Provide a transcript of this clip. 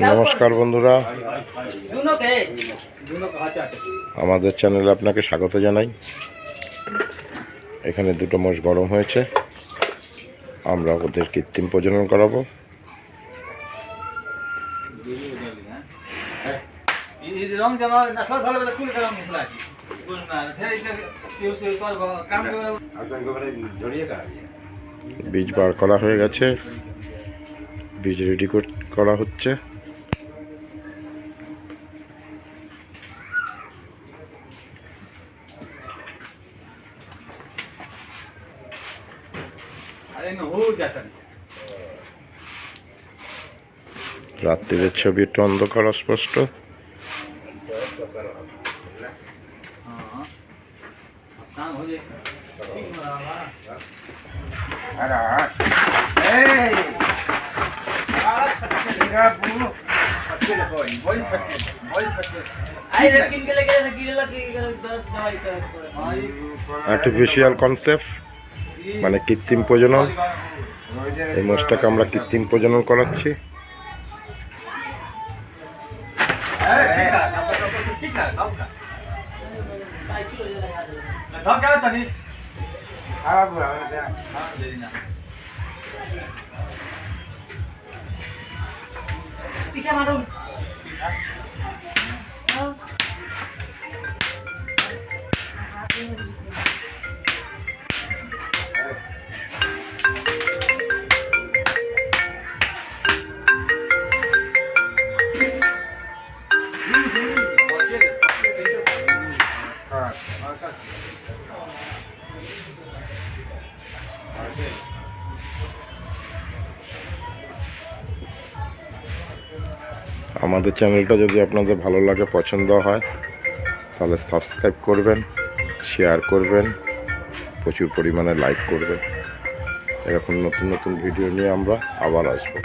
নমস্কার বন্ধুরা, আমাদের চ্যানেলে আপনাকে স্বাগত জানাই। এখানে দুটো মোষ গরম হয়েছে, আমরা ওদের কৃত্রিম প্রজনন করাবো। বীজ বার করা হয়ে গেছে, বীজ রেডি করা হচ্ছে। রাত্রির ছবি একটু অন্ধকার অস্পষ্ট। আর্টিফিশিয়াল কনসেপ্ট মানে কৃত্রিম প্রজনন। এই মোষটাকে আমরা কৃত্রিম প্রজনন করাচ্ছি। পিঠা মারুন। আমাদের চ্যানেলটা যদি আপনাদের ভালো লাগে, পছন্দ হয়, তাহলে সাবস্ক্রাইব করবেন, শেয়ার করবেন, প্রচুর পরিমাণে লাইক করবেন। এরকম নতুন নতুন ভিডিও নিয়ে আমরা আবার আসবো।